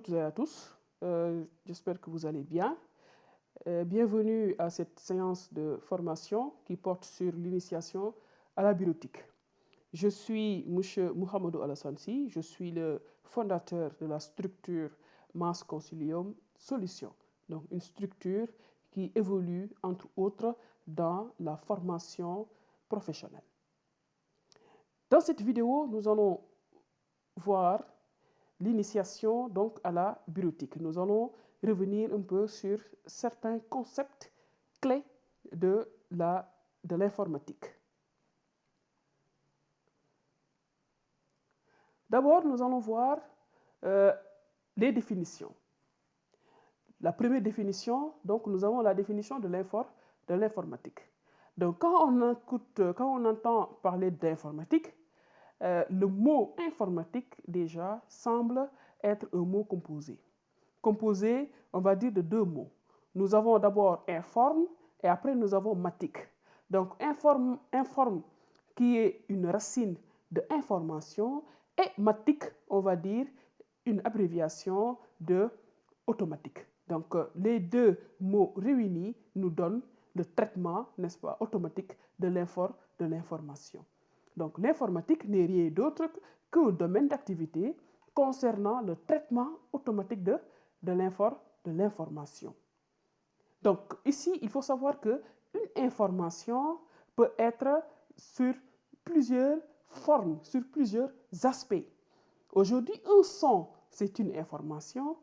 toutes et à tous, j'espère que vous allez bien. Bienvenue à cette séance de formation qui porte sur l'initiation à la bureautique. Je suis M. Mouhamadou Alassansi, je suis le fondateur de la structure Mass Consilium Solutions, donc une structure qui évolue entre autres dans la formation professionnelle. Dans cette vidéo, nous allons voir l'initiation donc à la bureautique. Nous allons revenir un peu sur certains concepts clés de l'informatique. D'abord, nous allons voir les définitions. La première définition, donc nous avons la définition de l'informatique. Donc quand on entend parler d'informatique, le mot informatique déjà semble être un mot composé. Composé, on va dire de deux mots. Nous avons d'abord informe et après nous avons matique. Donc informe qui est une racine de information et matique, on va dire une abréviation de automatique. Donc les deux mots réunis nous donnent le traitement, n'est-ce pas, automatique de l'information. Donc l'informatique n'est rien d'autre qu'un domaine d'activité concernant le traitement automatique de l'information. Donc ici, il faut savoir qu'une information peut être sur plusieurs formes, sur plusieurs aspects. Aujourd'hui, un son, c'est une information,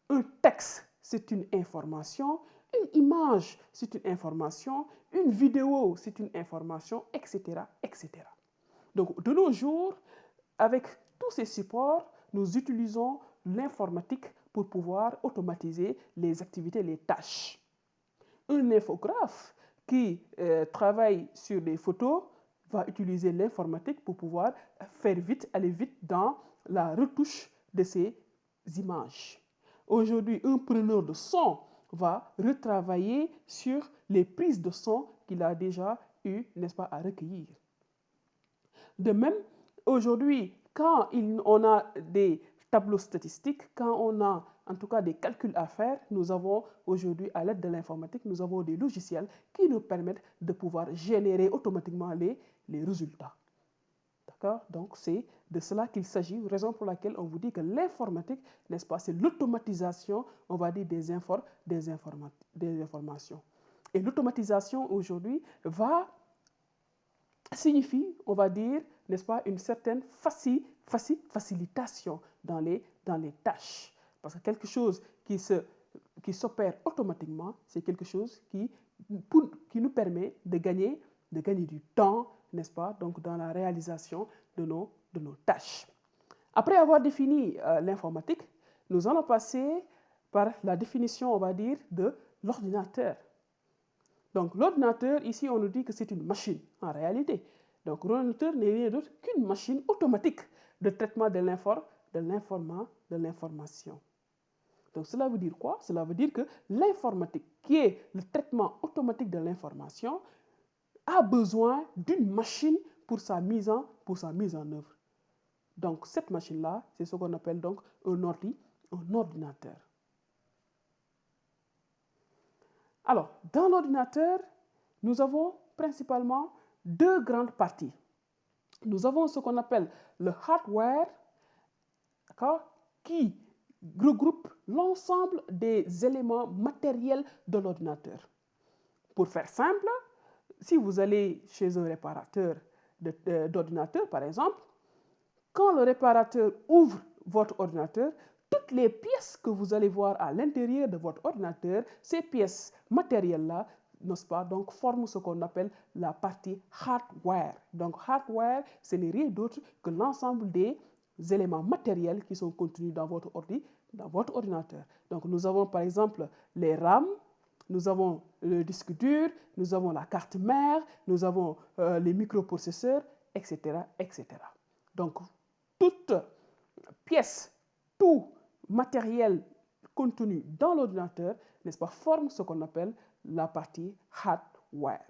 un texte, c'est une information, une image, c'est une information, une vidéo, c'est une information, etc., etc. Donc, de nos jours, avec tous ces supports, nous utilisons l'informatique pour pouvoir automatiser les activités, les tâches. Un infographe qui travaille sur des photos va utiliser l'informatique pour pouvoir aller vite dans la retouche de ces images. Aujourd'hui, un preneur de son va retravailler sur les prises de son qu'il a déjà eu, n'est-ce pas, à recueillir. De même, aujourd'hui, quand on a des tableaux statistiques, quand on a en tout cas des calculs à faire, nous avons aujourd'hui, à l'aide de l'informatique, nous avons des logiciels qui nous permettent de pouvoir générer automatiquement les résultats. D'accord? Donc, c'est de cela qu'il s'agit, raison pour laquelle on vous dit que l'informatique, n'est-ce pas, c'est l'automatisation, on va dire, des informations. Et l'automatisation aujourd'hui signifie, on va dire, n'est-ce pas, une certaine facilitation dans les tâches. Parce que quelque chose qui s'opère automatiquement, c'est quelque chose qui nous permet de gagner du temps, n'est-ce pas, donc dans la réalisation de nos tâches. Après avoir défini l'informatique, nous allons passer par la définition, on va dire, de l'ordinateur. Donc l'ordinateur, ici, on nous dit que c'est une machine, en réalité. Donc l'ordinateur n'est rien d'autre qu'une machine automatique de traitement de l'information. Donc cela veut dire quoi? Cela veut dire que l'informatique, qui est le traitement automatique de l'information, a besoin d'une machine pour sa mise en œuvre. Donc cette machine-là, c'est ce qu'on appelle donc un ordinateur. Alors, dans l'ordinateur, nous avons principalement deux grandes parties. Nous avons ce qu'on appelle le hardware, qui regroupe l'ensemble des éléments matériels de l'ordinateur. Pour faire simple, si vous allez chez un réparateur d'ordinateur, par exemple, quand le réparateur ouvre votre ordinateur, toutes les pièces que vous allez voir à l'intérieur de votre ordinateur, ces pièces matérielles-là, n'est-ce pas, donc forment ce qu'on appelle la partie hardware. Donc hardware, ce n'est rien d'autre que l'ensemble des éléments matériels qui sont contenus dans votre ordinateur. Donc nous avons par exemple les RAM, nous avons le disque dur, nous avons la carte mère, nous avons les microprocesseurs, etc., etc. Donc toute pièce, tout matériel contenu dans l'ordinateur, n'est-ce pas, forme ce qu'on appelle la partie hardware.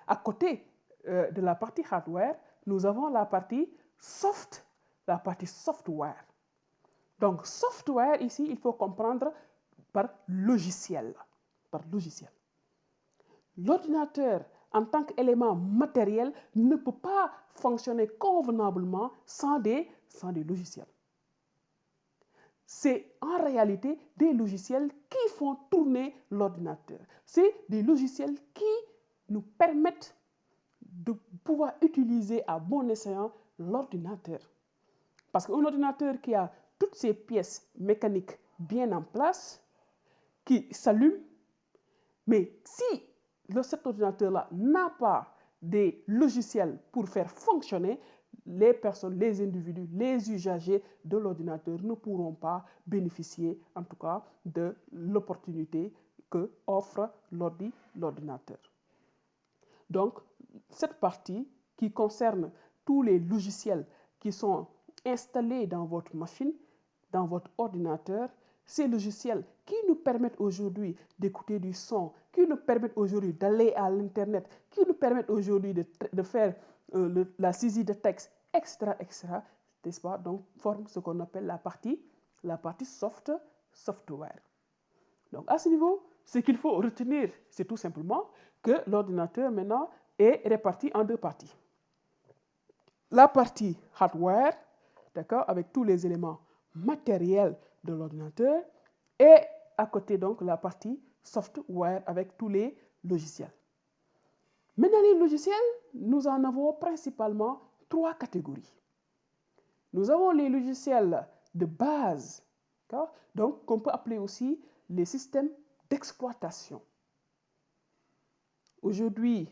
À côté de la partie hardware, nous avons la partie software. Donc, software, ici, il faut comprendre par logiciel. Par logiciel. L'ordinateur, en tant qu'élément matériel, ne peut pas fonctionner convenablement sans des logiciels. C'est en réalité des logiciels qui font tourner l'ordinateur. C'est des logiciels qui nous permettent de pouvoir utiliser à bon escient l'ordinateur. Parce qu'un ordinateur qui a toutes ses pièces mécaniques bien en place, qui s'allume, mais si cet ordinateur-là n'a pas des logiciels pour faire fonctionner, les personnes, les individus, les usagers de l'ordinateur ne pourront pas bénéficier, en tout cas, de l'opportunité que offre l'ordinateur. Donc, cette partie qui concerne tous les logiciels qui sont installés dans votre machine, dans votre ordinateur, ces logiciels qui nous permettent aujourd'hui d'écouter du son, qui nous permettent aujourd'hui d'aller à l'Internet, qui nous permettent aujourd'hui de faire la saisie de texte, etc., etc., n'est-ce pas? Donc, forment ce qu'on appelle la partie software. Donc, à ce niveau, ce qu'il faut retenir, c'est tout simplement que l'ordinateur, maintenant, est réparti en deux parties. La partie hardware, d'accord, avec tous les éléments matériels de l'ordinateur, et à côté, donc, la partie software avec tous les logiciels. Maintenant, les logiciels, nous en avons principalement trois catégories. Nous avons les logiciels de base, donc qu'on peut appeler aussi les systèmes d'exploitation. Aujourd'hui,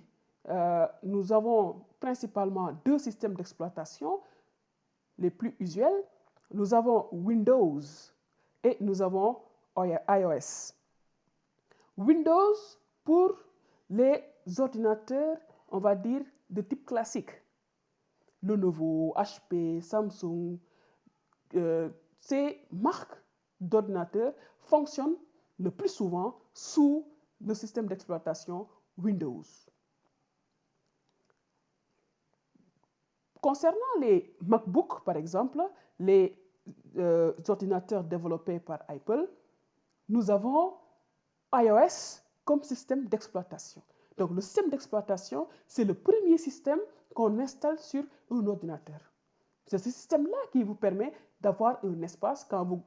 nous avons principalement deux systèmes d'exploitation les plus usuels. Nous avons Windows et nous avons iOS. Windows pour les ordinateurs, on va dire, de type classique. Lenovo, HP, Samsung, ces marques d'ordinateurs fonctionnent le plus souvent sous le système d'exploitation Windows. Concernant les MacBooks, par exemple, les ordinateurs développés par Apple, nous avons iOS comme système d'exploitation. Donc, le système d'exploitation, c'est le premier système qu'on installe sur un ordinateur. C'est ce système-là qui vous permet d'avoir un espace quand vous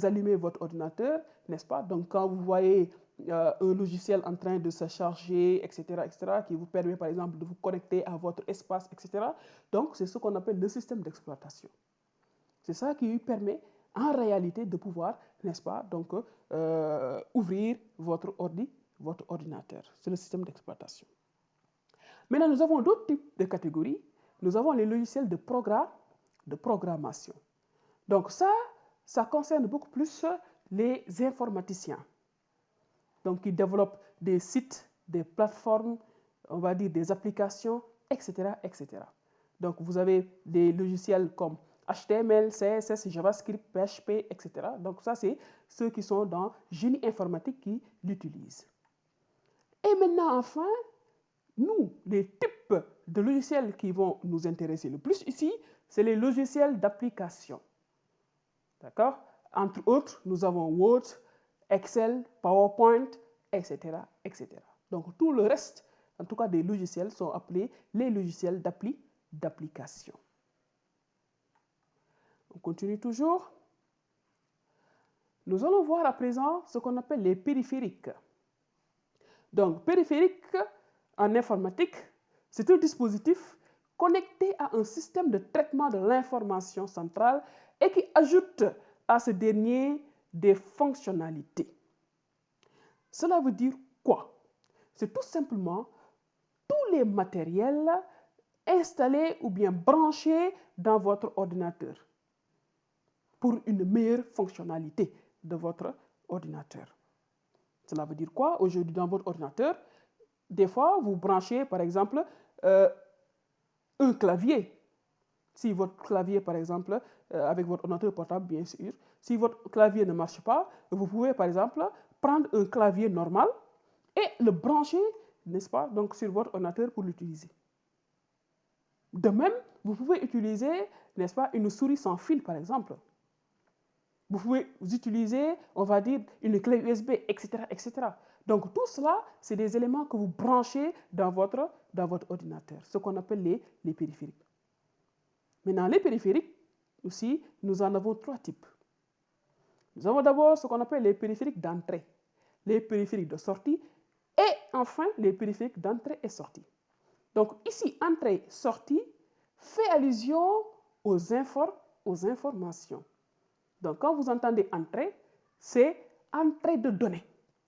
allumez votre ordinateur, n'est-ce pas? Donc, quand vous voyez un logiciel en train de se charger, etc., qui vous permet, par exemple, de vous connecter à votre espace, etc. Donc, c'est ce qu'on appelle le système d'exploitation. C'est ça qui lui permet, en réalité, de pouvoir, n'est-ce pas, donc, ouvrir votre ordinateur. C'est le système d'exploitation. Maintenant, nous avons d'autres types de catégories. Nous avons les logiciels de programmation. Donc ça concerne beaucoup plus les informaticiens. Donc, ils développent des sites, des plateformes, on va dire des applications, etc., etc. Donc, vous avez des logiciels comme HTML, CSS, JavaScript, PHP, etc. Donc, ça, c'est ceux qui sont dans génie informatique qui l'utilisent. Et maintenant, enfin, nous, les types de logiciels qui vont nous intéresser le plus ici, c'est les logiciels d'application. D'accord? Entre autres, nous avons Word, Excel, PowerPoint, etc., etc. Donc, tout le reste, en tout cas des logiciels, sont appelés les logiciels d'application. On continue toujours. Nous allons voir à présent ce qu'on appelle les périphériques. Donc, périphérique en informatique, c'est un dispositif connecté à un système de traitement de l'information centrale et qui ajoute à ce dernier des fonctionnalités. Cela veut dire quoi? C'est tout simplement tous les matériels installés ou bien branchés dans votre ordinateur pour une meilleure fonctionnalité de votre ordinateur. Cela veut dire quoi? Aujourd'hui, dans votre ordinateur, des fois, vous branchez, par exemple, un clavier. Si votre clavier, par exemple, avec votre ordinateur portable, bien sûr, si votre clavier ne marche pas, vous pouvez, par exemple, prendre un clavier normal et le brancher, n'est-ce pas, donc sur votre ordinateur pour l'utiliser. De même, vous pouvez utiliser, n'est-ce pas, une souris sans fil, par exemple. Vous pouvez utiliser, on va dire, une clé USB, etc., etc. Donc, tout cela, c'est des éléments que vous branchez dans votre ordinateur, ce qu'on appelle les périphériques. Maintenant, les périphériques, aussi, nous en avons 3 types. Nous avons d'abord ce qu'on appelle les périphériques d'entrée, les périphériques de sortie et enfin les périphériques d'entrée et sortie. Donc ici, entrée, sortie fait allusion aux informations. Donc quand vous entendez entrée, c'est entrée de données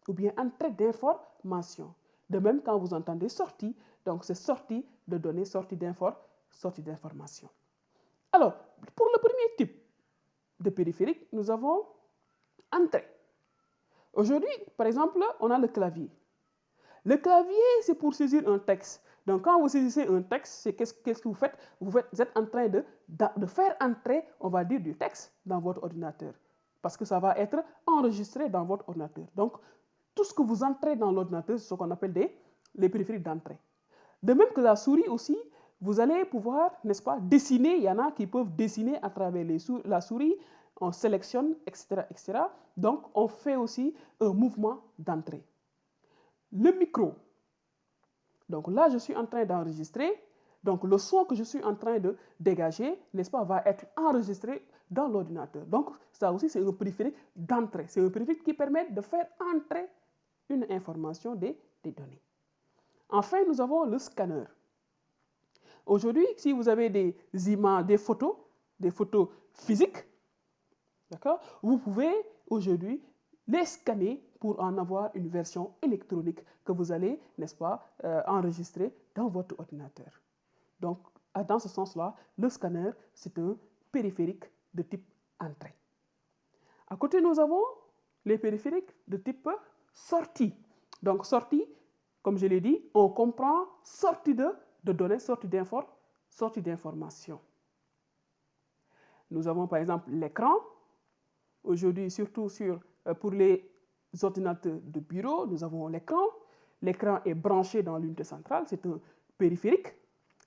ou bien entrée d'informations. De même, quand vous entendez sortie, donc c'est sortie de données, sortie d'informations. Alors, pour le premier type de périphérique, nous avons entrée. Aujourd'hui, par exemple, on a le clavier. Le clavier, c'est pour saisir un texte. Donc, quand vous saisissez un texte, c'est qu'est-ce que vous faites? Vous êtes en train de faire entrer, on va dire, du texte dans votre ordinateur. Parce que ça va être enregistré dans votre ordinateur. Donc, tout ce que vous entrez dans l'ordinateur, c'est ce qu'on appelle les périphériques d'entrée. De même que la souris aussi, vous allez pouvoir, n'est-ce pas, dessiner. Il y en a qui peuvent dessiner à travers la souris. On sélectionne, etc., etc. Donc, on fait aussi un mouvement d'entrée. Le micro. Donc là, je suis en train d'enregistrer. Donc, le son que je suis en train de dégager, n'est-ce pas, va être enregistré dans l'ordinateur. Donc, ça aussi, c'est un périphérique d'entrée. C'est un périphérique qui permet de faire entrer une information des données. Enfin, nous avons le scanner. Aujourd'hui, si vous avez des images, des photos physiques, d'accord, vous pouvez aujourd'hui les scanner pour en avoir une version électronique que vous allez, n'est-ce pas, enregistrer dans votre ordinateur. Donc, dans ce sens-là, le scanner, c'est un périphérique de type entrée. À côté, nous avons les périphériques de type sortie. Donc, sortie, comme je l'ai dit, on comprend sortie de données, sortie d'informations. Nous avons par exemple l'écran. Aujourd'hui, surtout pour les ordinateurs de bureau, nous avons l'écran. L'écran est branché dans l'unité centrale, c'est un périphérique.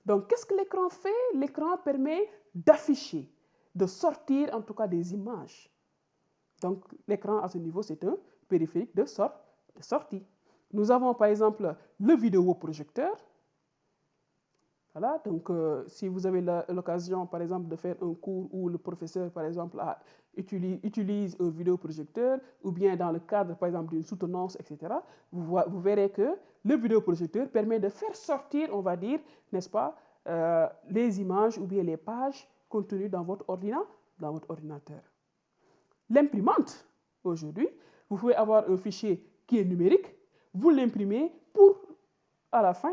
Donc, qu'est-ce que l'écran fait? L'écran permet d'afficher, de sortir en tout cas des images. Donc, l'écran à ce niveau, c'est un périphérique de sortie. Nous avons par exemple le vidéoprojecteur. Voilà, donc si vous avez l'occasion, par exemple, de faire un cours où le professeur, par exemple, utilise un vidéoprojecteur, ou bien dans le cadre, par exemple, d'une soutenance, etc., vous verrez que le vidéoprojecteur permet de faire sortir, on va dire, n'est-ce pas, les images ou bien les pages contenues dans votre ordinateur. L'imprimante, aujourd'hui, vous pouvez avoir un fichier qui est numérique, vous l'imprimez pour, à la fin,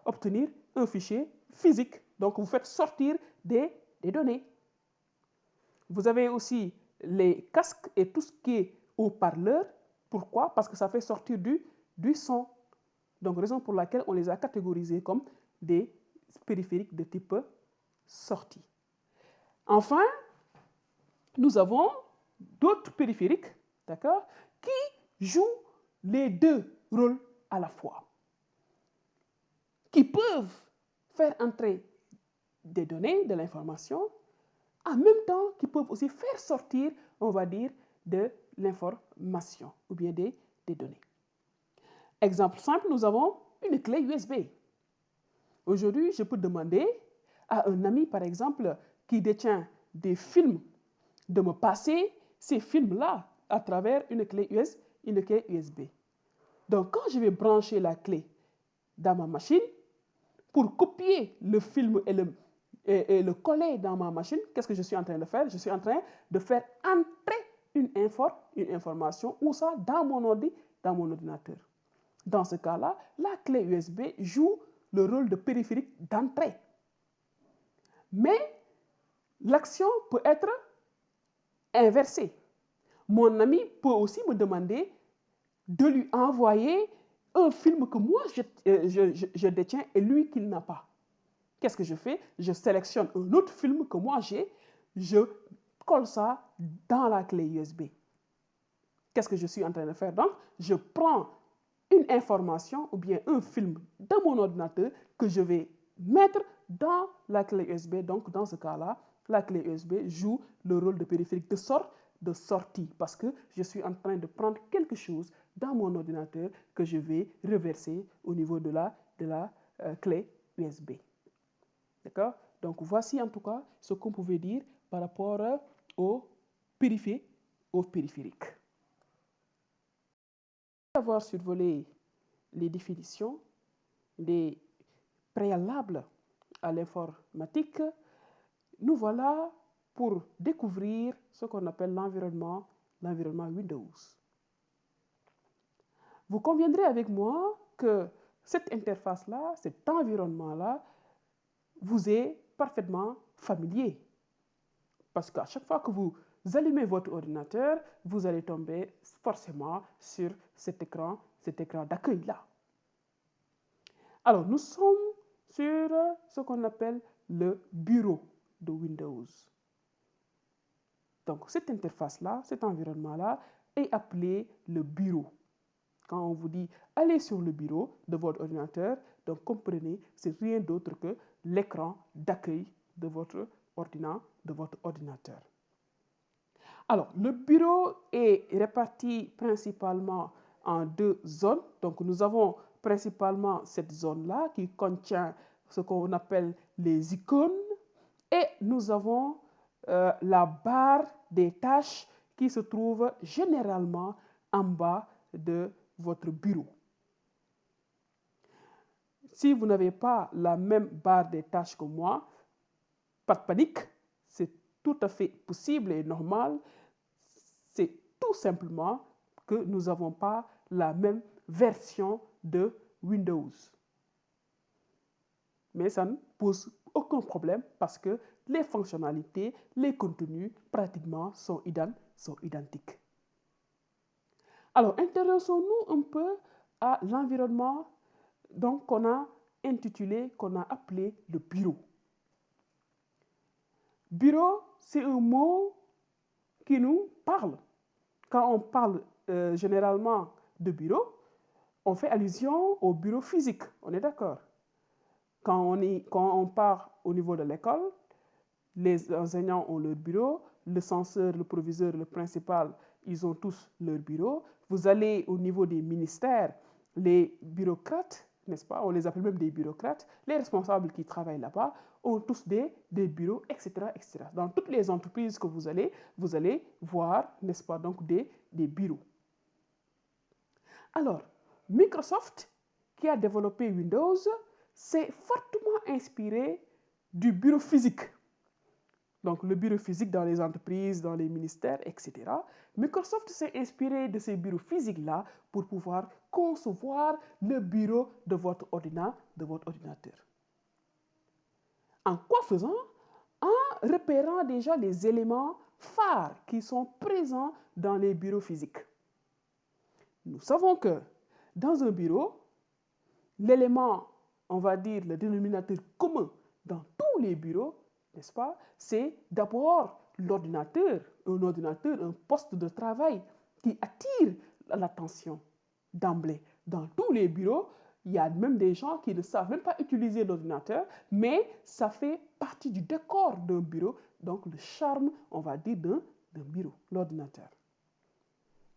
obtenir un fichier physique. Donc, vous faites sortir des données. Vous avez aussi les casques et tout ce qui est haut-parleur. Pourquoi? Parce que ça fait sortir du son. Donc, raison pour laquelle on les a catégorisés comme des périphériques de type sortie. Enfin, nous avons d'autres périphériques, d'accord, qui jouent les deux rôles à la fois, qui peuvent faire entrer des données, de l'information, en même temps qu'ils peuvent aussi faire sortir, on va dire, de l'information ou bien des données. Exemple simple, nous avons une clé USB. Aujourd'hui, je peux demander à un ami, par exemple, qui détient des films, de me passer ces films-là à travers une clé USB. Donc, quand je vais brancher la clé dans ma machine, pour copier le film et le coller dans ma machine, qu'est-ce que je suis en train de faire? Je suis en train de faire entrer une information, ou ça, dans mon ordinateur. Dans ce cas-là, la clé USB joue le rôle de périphérique d'entrée. Mais l'action peut être inversée. Mon ami peut aussi me demander de lui envoyer un film que moi je détiens et lui qu'il n'a pas. Qu'est-ce que je fais? Je sélectionne un autre film que moi j'ai, je colle ça dans la clé USB. Qu'est-ce que je suis en train de faire? Donc, je prends une information ou bien un film de mon ordinateur que je vais mettre dans la clé USB. Donc, dans ce cas-là, la clé USB joue le rôle de périphérique de sortie parce que je suis en train de prendre quelque chose dans mon ordinateur que je vais reverser au niveau de la clé USB. D'accord? Donc, voici en tout cas ce qu'on pouvait dire par rapport au périphérique. Après avoir survolé les définitions, les préalables à l'informatique, nous voilà pour découvrir ce qu'on appelle l'environnement Windows. Vous conviendrez avec moi que cette interface-là, cet environnement-là, vous est parfaitement familier. Parce qu'à chaque fois que vous allumez votre ordinateur, vous allez tomber forcément sur cet écran d'accueil-là. Alors, nous sommes sur ce qu'on appelle le bureau de Windows. Donc, cette interface-là, cet environnement-là est appelé le bureau. Quand on vous dit allez sur le bureau de votre ordinateur, donc comprenez, c'est rien d'autre que l'écran d'accueil de votre ordinateur. Alors, le bureau est réparti principalement en deux zones. Donc, nous avons principalement cette zone-là qui contient ce qu'on appelle les icônes et nous avons la barre des tâches qui se trouve généralement en bas de votre bureau. Si vous n'avez pas la même barre des tâches que moi, pas de panique, c'est tout à fait possible et normal. C'est tout simplement que nous n'avons pas la même version de Windows. Mais ça ne pose aucun problème parce que les fonctionnalités, les contenus pratiquement sont identiques. Alors, intéressons-nous un peu à l'environnement qu'on a intitulé, qu'on a appelé le bureau. Bureau, c'est un mot qui nous parle. Quand on parle généralement de bureau, on fait allusion au bureau physique, on est d'accord. Quand on part au niveau de l'école, les enseignants ont leur bureau, le censeur, le proviseur, le principal, ils ont tous leur bureau. Vous allez au niveau des ministères, les bureaucrates, n'est-ce pas? On les appelle même des bureaucrates. Les responsables qui travaillent là-bas ont tous des bureaux, etc., etc. Dans toutes les entreprises que vous allez voir, n'est-ce pas, donc des bureaux. Alors, Microsoft, qui a développé Windows, s'est fortement inspiré du bureau physique. Donc, le bureau physique dans les entreprises, dans les ministères, etc. Microsoft s'est inspiré de ces bureaux physiques-là pour pouvoir concevoir le bureau de votre ordinateur. En quoi faisant? En repérant déjà les éléments phares qui sont présents dans les bureaux physiques. Nous savons que dans un bureau, l'élément, on va dire, le dénominateur commun dans tous les bureaux, n'est-ce pas, c'est d'abord l'ordinateur, un poste de travail qui attire l'attention d'emblée. Dans tous les bureaux, il y a même des gens qui ne savent même pas utiliser l'ordinateur, mais ça fait partie du décor d'un bureau, donc le charme, on va dire, d'un bureau, l'ordinateur.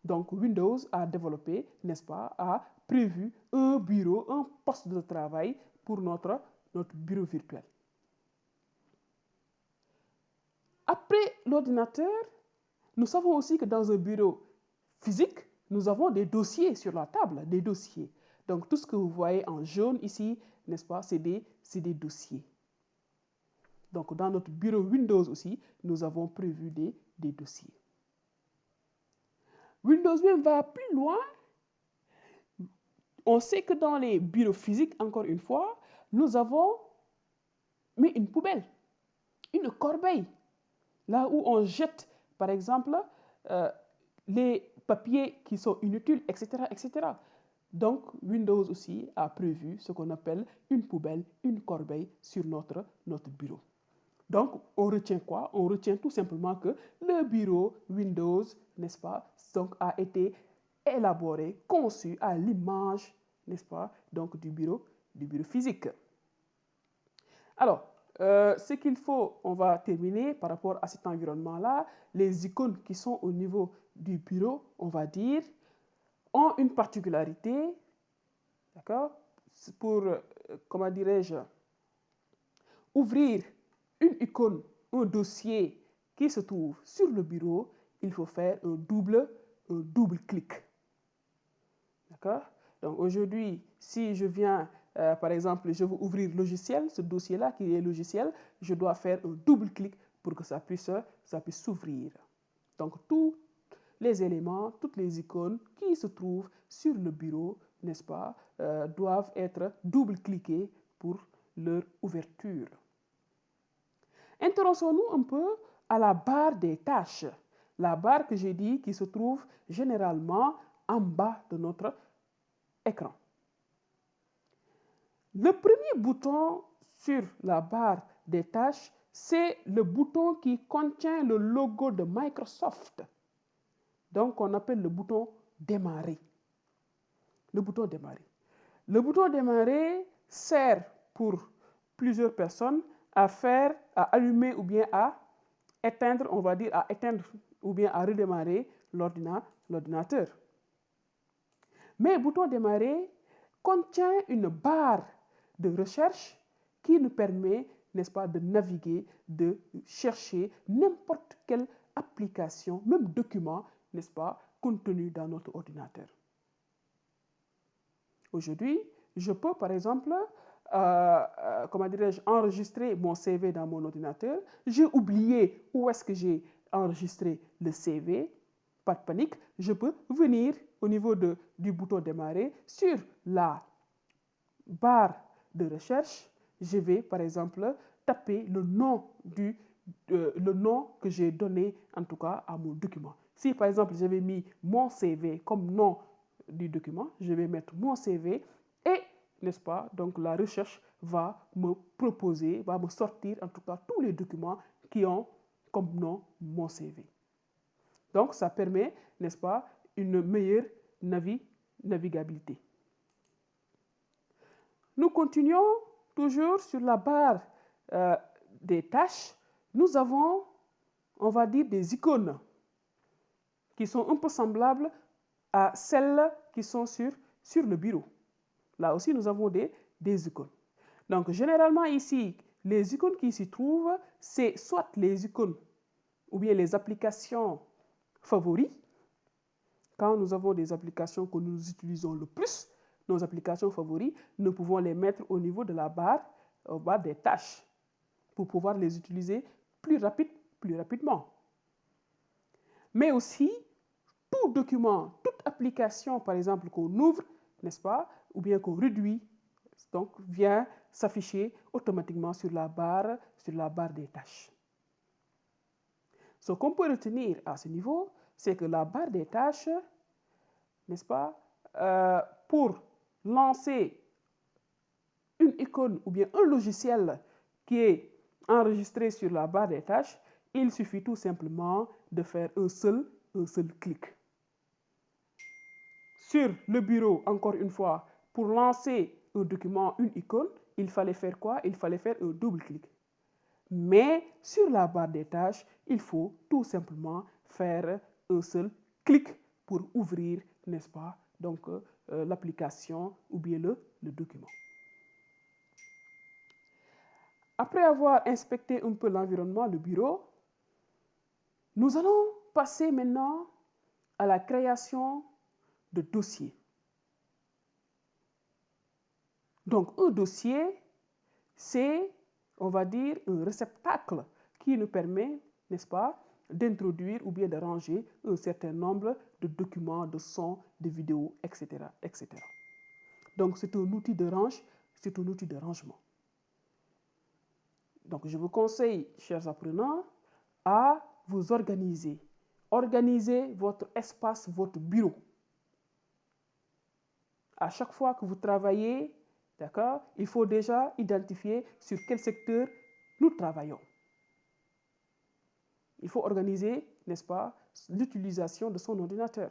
Donc Windows a développé, n'est-ce pas, a prévu un bureau, un poste de travail pour notre bureau virtuel. Après l'ordinateur, nous savons aussi que dans un bureau physique, nous avons des dossiers sur la table, des dossiers. Donc tout ce que vous voyez en jaune ici, n'est-ce pas, c'est des dossiers. Donc dans notre bureau Windows aussi, nous avons prévu des dossiers. Windows même va plus loin. On sait que dans les bureaux physiques, encore une fois, nous avons mis une poubelle, une corbeille, là où on jette, par exemple, les papiers qui sont inutiles, etc., etc. Donc, Windows aussi a prévu ce qu'on appelle une poubelle, une corbeille sur notre bureau. Donc, on retient quoi? On retient tout simplement que le bureau Windows, n'est-ce pas, donc, a été élaboré, conçu à l'image, n'est-ce pas, donc du bureau physique. Alors, ce qu'il faut, on va terminer par rapport à cet environnement-là. Les icônes qui sont au niveau du bureau, on va dire, ont une particularité, d'accord, pour, comment dirais-je, ouvrir une icône, un dossier qui se trouve sur le bureau, il faut faire un double clic. D'accord? Donc aujourd'hui, si je viens, par exemple, je veux ouvrir logiciel, ce dossier-là qui est logiciel, je dois faire un double clic pour que ça puisse s'ouvrir. Donc tous les éléments, toutes les icônes qui se trouvent sur le bureau, n'est-ce pas, doivent être double-cliquées pour leur ouverture. Intéressons-nous un peu à la barre des tâches. La barre que j'ai dit qui se trouve généralement en bas de notre écran. Le premier bouton sur la barre des tâches, c'est le bouton qui contient le logo de Microsoft. Donc, on appelle le bouton démarrer. Le bouton démarrer. Le bouton démarrer sert pour plusieurs personnes à allumer ou bien à éteindre, on va dire à éteindre ou bien à redémarrer l'ordinateur. Mais le bouton démarrer contient une barre de recherche qui nous permet, n'est-ce pas, de naviguer, de chercher n'importe quelle application, même document, n'est-ce pas, contenu dans notre ordinateur. Aujourd'hui, je peux par exemple, comment dirais-je, enregistrer mon CV dans mon ordinateur. J'ai oublié où est-ce que j'ai enregistré le CV. Pas de panique, je peux venir au niveau du bouton démarrer sur la barre de recherche. Je vais par exemple taper le nom que j'ai donné en tout cas à mon document. Si par exemple j'avais mis mon CV comme nom du document, je vais mettre mon CV et, n'est-ce pas, donc la recherche va me proposer, va me sortir en tout cas tous les documents qui ont comme nom mon CV. Donc ça permet, n'est-ce pas, une meilleure navigabilité. Nous continuons toujours sur la barre des tâches. Nous avons, on va dire, des icônes qui sont un peu semblables à celles qui sont sur le bureau. Là aussi, nous avons des icônes. Donc, généralement ici, les icônes qui s'y trouvent, c'est soit les icônes ou bien les applications favoris. Quand nous avons des applications que nous utilisons le plus, nos applications favoris, nous pouvons les mettre au niveau de la barre des tâches pour pouvoir les utiliser plus rapidement. Mais aussi, tout document, toute application, par exemple, qu'on ouvre, n'est-ce pas, ou bien qu'on réduit, donc vient s'afficher automatiquement sur la barre des tâches. Ce qu'on peut retenir à ce niveau, c'est que la barre des tâches, n'est-ce pas, pour lancer une icône ou bien un logiciel qui est enregistré sur la barre des tâches, il suffit tout simplement de faire un seul clic. Sur le bureau, encore une fois, pour lancer un document, une icône, il fallait faire quoi? Il fallait faire un double clic. Mais sur la barre des tâches, il faut tout simplement faire un seul clic pour ouvrir, n'est-ce pas, donc l'application ou bien le document. Après avoir inspecté un peu l'environnement, le bureau, nous allons passer maintenant à la création de dossiers. Donc, un dossier, c'est, on va dire, un réceptacle qui nous permet, n'est-ce pas, d'introduire ou bien de ranger un certain nombre de documents, de sons, de vidéos, etc., etc. Donc, c'est un outil de rangement. Donc, je vous conseille, chers apprenants, à vous organiser. Organisez votre espace, votre bureau. À chaque fois que vous travaillez, d'accord, il faut déjà identifier sur quel secteur nous travaillons. Il faut organiser, n'est-ce pas, l'utilisation de son ordinateur.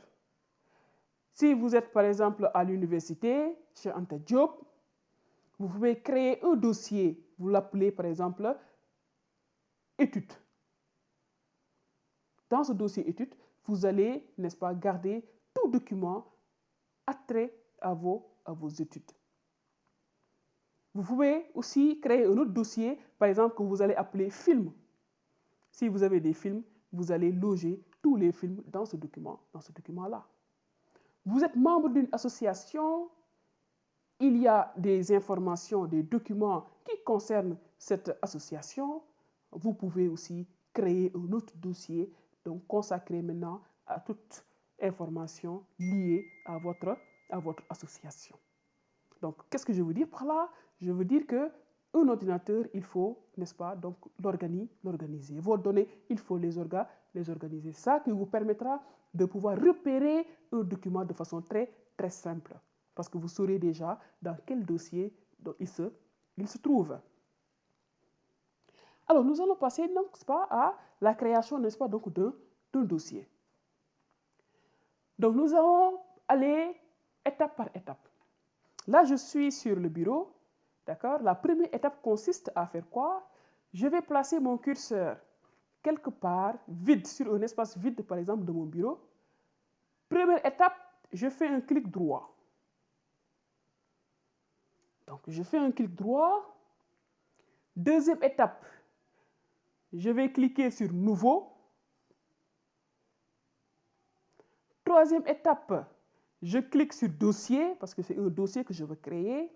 Si vous êtes par exemple à l'université, chez Anta Diop, vous pouvez créer un dossier Vous l'appelez par exemple étude. Dans ce dossier étude, vous allez, n'est-ce pas, garder tout document attrait à vos études. Vous pouvez aussi créer un autre dossier, par exemple, que vous allez appeler film. Si vous avez des films, vous allez loger tous les films dans ce document-là. Vous êtes membre d'une association, il y a des informations, des documents qui concernent cette association. Vous pouvez aussi créer un autre dossier, donc consacré maintenant à toute information liée à votre association. Donc, qu'est-ce que je veux dire par là? Je veux dire que un ordinateur, il faut, n'est-ce pas, donc l'organiser. Vos données, il faut les organiser. Ça qui vous permettra de pouvoir repérer un document de façon très, très simple. Parce que vous saurez déjà dans quel dossier donc, il se trouve. Alors, nous allons passer, n'est-ce pas, à la création, n'est-ce pas, donc d'un dossier. Donc, nous allons aller étape par étape. Là, je suis sur le bureau, d'accord? La première étape consiste à faire quoi? Je vais placer mon curseur quelque part vide, sur un espace vide, par exemple, de mon bureau. Première étape, je fais un clic droit. Donc, je fais un clic droit. Deuxième étape, je vais cliquer sur Nouveau. Troisième étape, je clique sur Dossier, parce que c'est un dossier que je veux créer.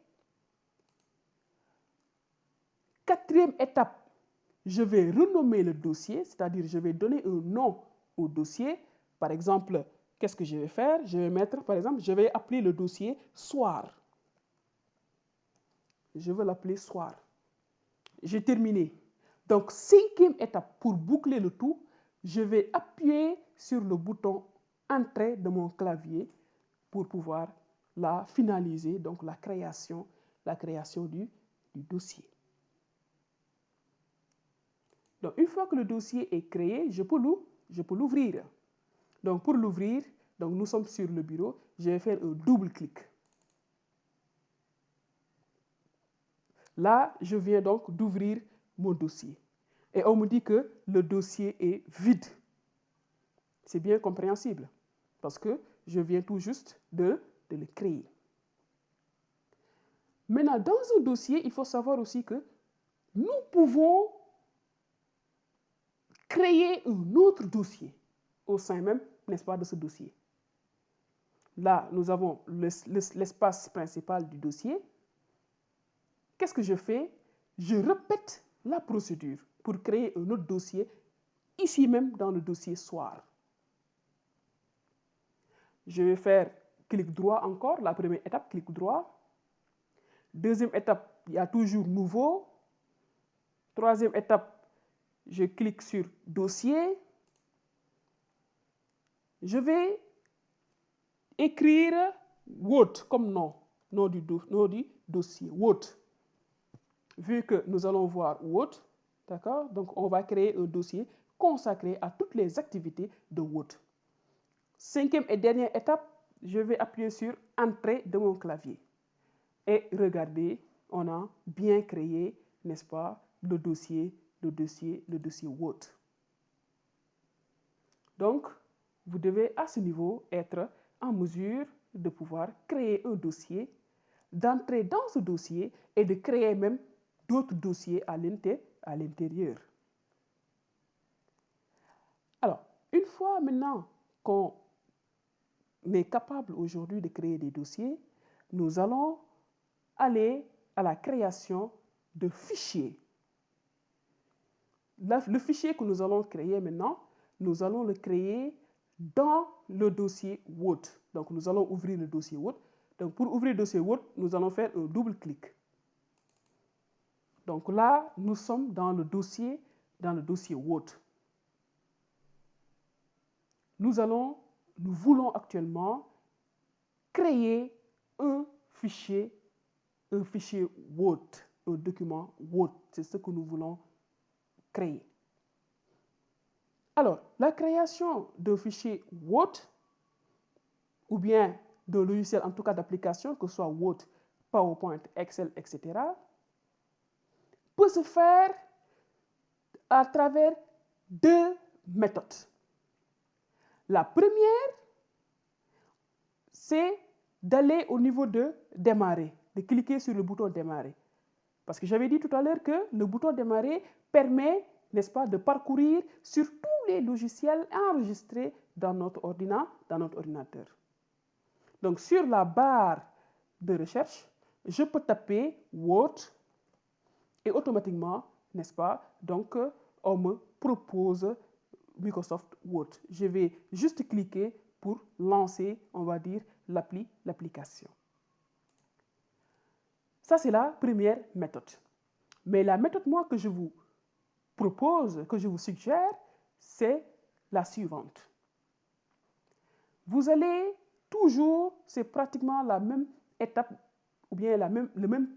Quatrième étape, je vais renommer le dossier, c'est-à-dire je vais donner un nom au dossier. Par exemple, qu'est-ce que je vais faire? Je vais mettre, par exemple, je vais appeler le dossier Soir. Je veux l'appeler Soir. J'ai terminé. Donc, cinquième étape, pour boucler le tout, je vais appuyer sur le bouton Entrée de mon clavier pour pouvoir la finaliser, donc la création du dossier. Donc, une fois que le dossier est créé, je peux l'ouvrir. Donc, pour l'ouvrir, donc nous sommes sur le bureau, je vais faire un double clic. Là, je viens donc d'ouvrir mon dossier. Et on me dit que le dossier est vide. C'est bien compréhensible parce que je viens tout juste de le créer. Maintenant, dans un dossier, il faut savoir aussi que nous pouvons créer un autre dossier au sein même, n'est-ce pas, de ce dossier. Là, nous avons l'espace principal du dossier. Qu'est-ce que je fais? Je répète la procédure pour créer un autre dossier, ici même dans le dossier Soir. Je vais faire clic droit encore, la première étape, clic droit. Deuxième étape, il y a toujours Nouveau. Troisième étape, je clique sur Dossier. Je vais écrire Word comme nom du dossier, Word. Vu que nous allons voir Word, d'accord? Donc, on va créer un dossier consacré à toutes les activités de Word. Cinquième et dernière étape, je vais appuyer sur Entrée de mon clavier. Et regardez, on a bien créé, n'est-ce pas, le dossier Word. Donc, vous devez à ce niveau être en mesure de pouvoir créer un dossier, d'entrer dans ce dossier et de créer même d'autres dossiers à l'intérieur. Alors, une fois maintenant qu'on est capable aujourd'hui de créer des dossiers, nous allons aller à la création de fichiers. Le fichier que nous allons créer maintenant, nous allons le créer dans le dossier Word. Donc, nous allons ouvrir le dossier Word. Donc, pour ouvrir le dossier Word, nous allons faire un double clic. Donc là, nous sommes dans le dossier Word. Nous voulons actuellement créer un fichier Word, un document Word. C'est ce que nous voulons créer. Alors, la création d'un fichier Word, ou bien d'un logiciel, en tout cas d'application, que ce soit Word, PowerPoint, Excel, etc., peut se faire à travers deux méthodes. La première, c'est d'aller au niveau de démarrer, de cliquer sur le bouton démarrer. Parce que j'avais dit tout à l'heure que le bouton démarrer permet, n'est-ce pas, de parcourir sur tous les logiciels enregistrés dans notre ordinateur. Donc, sur la barre de recherche, je peux taper Word et automatiquement, n'est-ce pas, donc on me propose Microsoft Word. Je vais juste cliquer pour lancer, on va dire, l'application. Ça, c'est la première méthode. Mais la méthode, moi, que je vous propose, que je vous suggère, c'est la suivante. Vous allez toujours, c'est pratiquement la même étape ou bien le même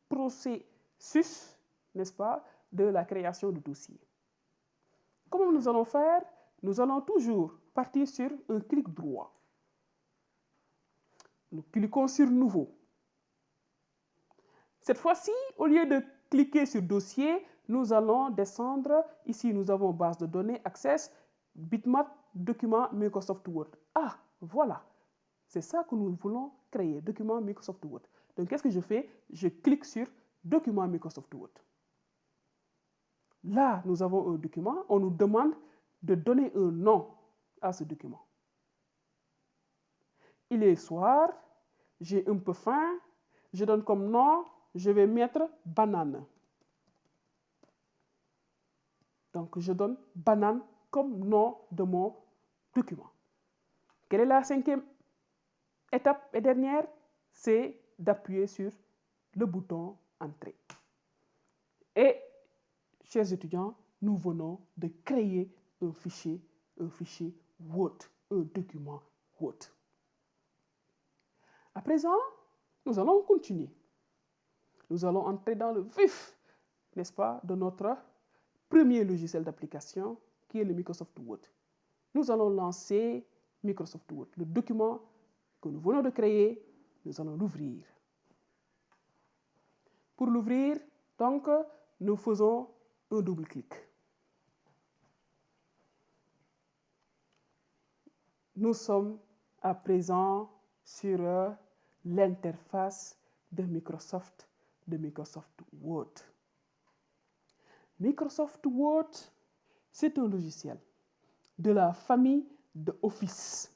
processus, n'est-ce pas, de la création de dossier. Comment nous allons faire? Nous allons toujours partir sur un clic droit. Nous cliquons sur Nouveau. Cette fois-ci, au lieu de cliquer sur Dossier, nous allons descendre. Ici, nous avons Base de données, Access, Bitmap, Document, Microsoft Word. Ah, voilà. C'est ça que nous voulons créer, Document Microsoft Word. Donc, qu'est-ce que je fais? Je clique sur Document Microsoft Word. Là, nous avons un document. On nous demande de donner un nom à ce document. Il est soir, j'ai un peu faim, je donne comme nom, je vais mettre banane. Donc, je donne banane comme nom de mon document. Quelle est la cinquième étape et dernière? C'est d'appuyer sur le bouton Entrée. Et, chers étudiants, nous venons de créer un fichier Word, un document Word. À présent, nous allons continuer. Nous allons entrer dans le vif, n'est-ce pas, de notre premier logiciel d'application qui est le Microsoft Word. Nous allons lancer Microsoft Word. Le document que nous venons de créer, nous allons l'ouvrir. Pour l'ouvrir, donc, nous faisons un double-clic. Nous sommes à présent sur l'interface de Microsoft Word. Microsoft Word, c'est un logiciel de la famille de Office.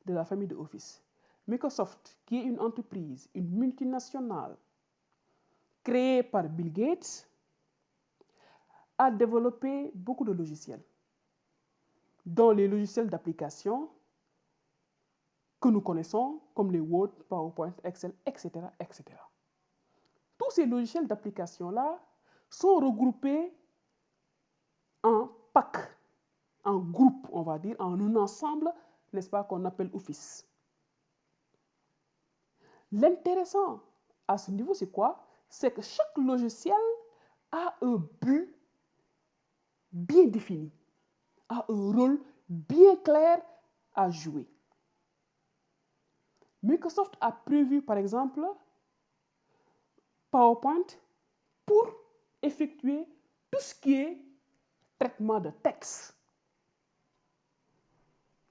De la famille de Office. Microsoft, qui est une entreprise, une multinationale, créée par Bill Gates, a développé beaucoup de logiciels, dont les logiciels d'application que nous connaissons, comme les Word, PowerPoint, Excel, etc., etc. Tous ces logiciels d'application-là sont regroupés en pack, en groupe, on va dire, en un ensemble, n'est-ce pas, qu'on appelle Office. L'intéressant à ce niveau, c'est quoi? C'est que chaque logiciel a un but bien défini, a un rôle bien clair à jouer. Microsoft a prévu, par exemple, PowerPoint pour effectuer tout ce qui est traitement de texte.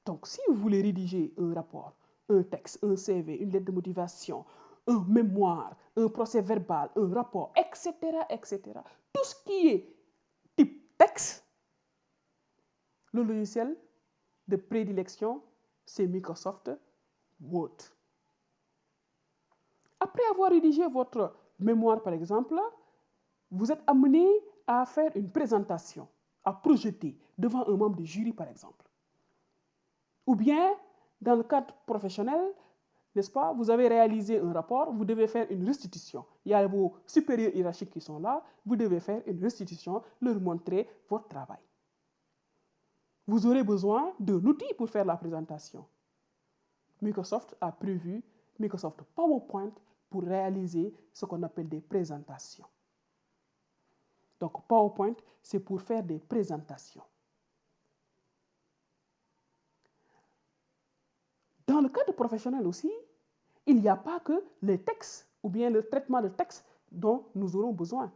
Donc, si vous voulez rédiger un rapport, un texte, un CV, une lettre de motivation, un mémoire, un procès verbal, un rapport, etc., etc., tout ce qui est type texte, le logiciel de prédilection, c'est Microsoft Word. Après avoir rédigé votre mémoire, par exemple, vous êtes amené à faire une présentation, à projeter devant un membre du jury, par exemple. Ou bien, dans le cadre professionnel, n'est-ce pas, vous avez réalisé un rapport, vous devez faire une restitution. Il y a vos supérieurs hiérarchiques qui sont là, vous devez faire une restitution, leur montrer votre travail. Vous aurez besoin d'un outil pour faire la présentation. Microsoft a prévu Microsoft PowerPoint pour réaliser ce qu'on appelle des présentations. Donc, PowerPoint, c'est pour faire des présentations. Dans le cadre professionnel aussi, il n'y a pas que les textes ou bien le traitement de texte dont nous aurons besoin.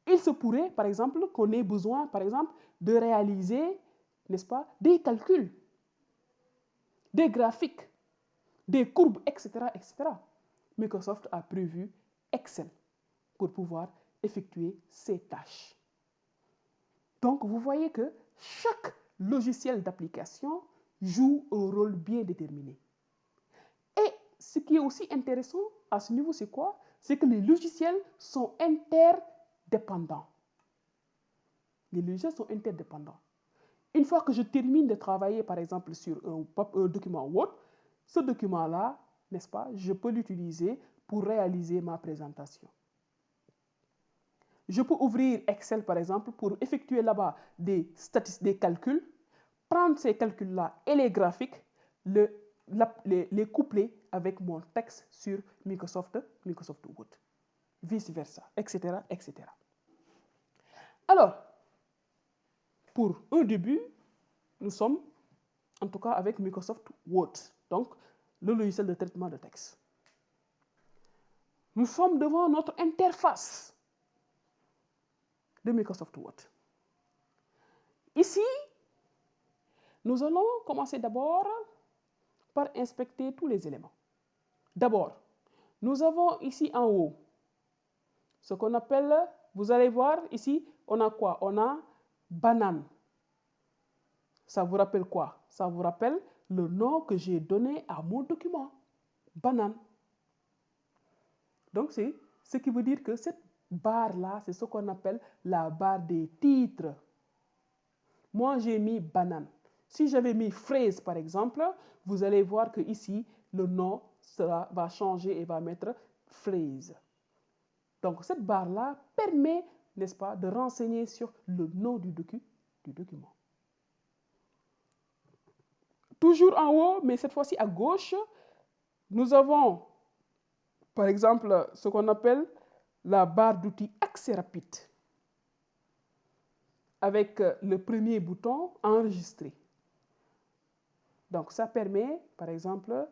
Il se pourrait, par exemple, qu'on ait besoin, par exemple, de réaliser, n'est-ce pas, des calculs, des graphiques, des courbes, etc., etc. Microsoft a prévu Excel pour pouvoir effectuer ces tâches. Donc, vous voyez que chaque logiciel d'application joue un rôle bien déterminé. Et ce qui est aussi intéressant à ce niveau, c'est quoi? C'est que les logiciels sont interdépendants. Les logiciels sont interdépendants. Une fois que je termine de travailler, par exemple, sur un document Word, ce document-là, n'est-ce pas, je peux l'utiliser pour réaliser ma présentation. Je peux ouvrir Excel, par exemple, pour effectuer là-bas des calculs, prendre ces calculs-là et les graphiques, les coupler avec mon texte sur Microsoft Word, vice-versa, etc., etc. Alors, pour un début, nous sommes en tout cas avec Microsoft Word, donc le logiciel de traitement de texte. Nous sommes devant notre interface de Microsoft Word. Ici, nous allons commencer d'abord par inspecter tous les éléments. D'abord, nous avons ici en haut ce qu'on appelle, vous allez voir ici, on a quoi? On a banane. Ça vous rappelle quoi? Ça vous rappelle le nom que j'ai donné à mon document, banane. Donc, c'est ce qui veut dire que cette barre-là, c'est ce qu'on appelle la barre des titres. Moi, j'ai mis banane. Si j'avais mis fraise, par exemple, vous allez voir que ici, le nom va changer et va mettre fraise. Donc, cette barre-là permet, n'est-ce pas, de renseigner sur le nom du document. Toujours en haut, mais cette fois-ci à gauche, nous avons, par exemple, ce qu'on appelle la barre d'outils accès rapide, avec le premier bouton enregistrer. Donc, ça permet, par exemple,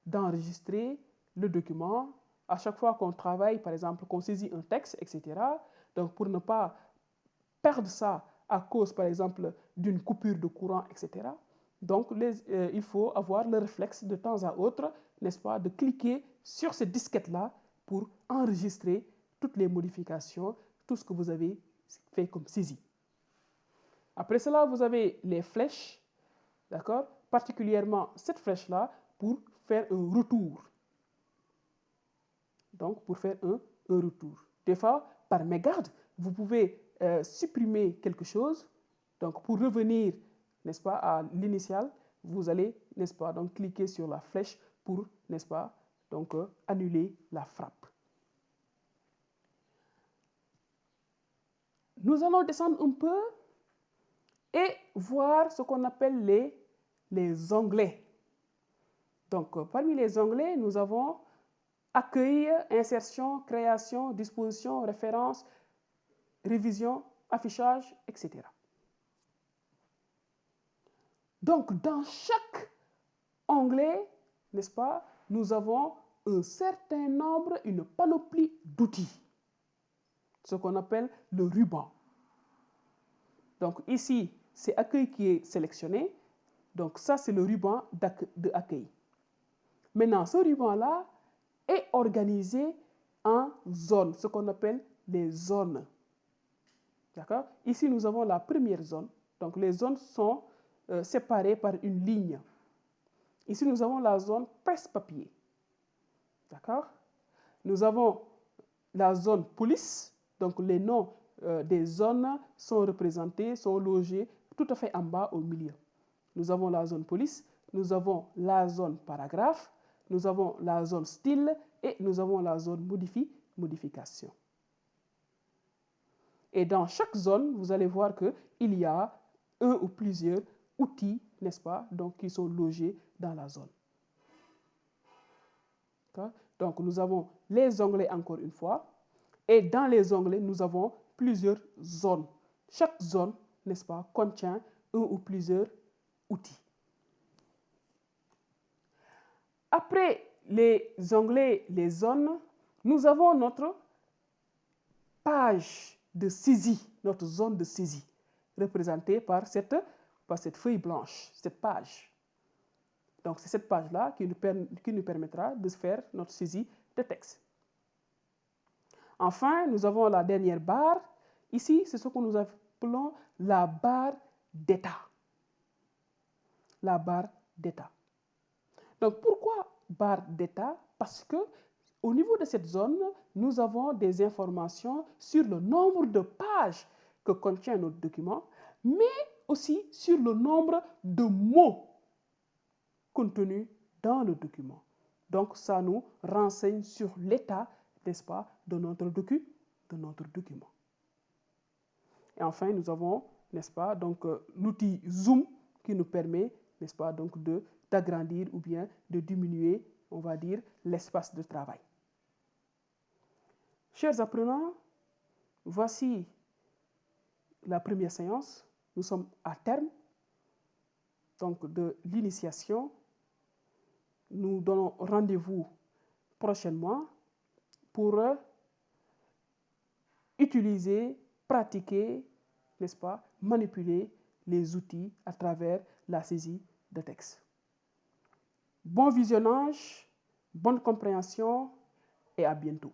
d'enregistrer le document à chaque fois qu'on travaille, par exemple, qu'on saisit un texte, etc. Donc, pour ne pas perdre ça à cause, par exemple, d'une coupure de courant, etc. Donc, il faut avoir le réflexe de temps à autre, n'est-ce pas, de cliquer sur cette disquette-là pour enregistrer toutes les modifications, tout ce que vous avez fait comme saisie. Après cela, vous avez les flèches, d'accord? Particulièrement cette flèche-là pour faire un retour. Donc, pour faire un retour. Des fois, par mégarde, vous pouvez supprimer quelque chose. Donc, pour revenir, n'est-ce pas, à l'initial, vous allez, n'est-ce pas, donc cliquer sur la flèche pour, n'est-ce pas, donc annuler la frappe. Nous allons descendre un peu et voir ce qu'on appelle les onglets. Donc, parmi les onglets, nous avons accueil, insertion, création, disposition, référence, révision, affichage, etc. Donc, dans chaque onglet, n'est-ce pas, nous avons un certain nombre, une panoplie d'outils, ce qu'on appelle le ruban. Donc, ici, c'est accueil qui est sélectionné. Donc, ça, c'est le ruban d'accueil. Maintenant, ce ruban-là est organisé en zones, ce qu'on appelle les zones. D'accord? Ici, nous avons la première zone. Donc, les zones sont séparées par une ligne. Ici, nous avons la zone presse-papier. D'accord? Nous avons la zone police. Donc, les noms des zones sont représentés, sont logés tout à fait en bas au milieu. Nous avons la zone police, nous avons la zone paragraphe, nous avons la zone style et nous avons la zone modification. Et dans chaque zone, vous allez voir qu'il y a un ou plusieurs outils, n'est-ce pas, donc, qui sont logés dans la zone. Donc, nous avons les onglets encore une fois. Et dans les onglets, nous avons plusieurs zones. Chaque zone, n'est-ce pas, contient un ou plusieurs outils. Après les onglets, les zones, Nous avons notre page de saisie, notre zone de saisie, représentée par cette feuille blanche, cette page. Donc, c'est cette page-là qui nous permettra de faire notre saisie de texte. Enfin, nous avons la dernière barre. Ici, c'est ce que nous appelons la barre d'état. La barre d'état. Donc, pourquoi barre d'état? Parce que au niveau de cette zone, nous avons des informations sur le nombre de pages que contient notre document, mais aussi sur le nombre de mots contenus dans le document. Donc, ça nous renseigne sur l'état, n'est-ce pas, de notre document. Et enfin, nous avons, n'est-ce pas, donc l'outil Zoom qui nous permet, n'est-ce pas, donc d'agrandir ou bien de diminuer, on va dire, l'espace de travail. Chers apprenants, voici la première séance. Nous sommes à terme donc de l'initiation. Nous donnons rendez-vous prochainement pour utiliser, pratiquer, n'est-ce pas, manipuler les outils à travers la saisie de texte. Bon visionnage, bonne compréhension et à bientôt.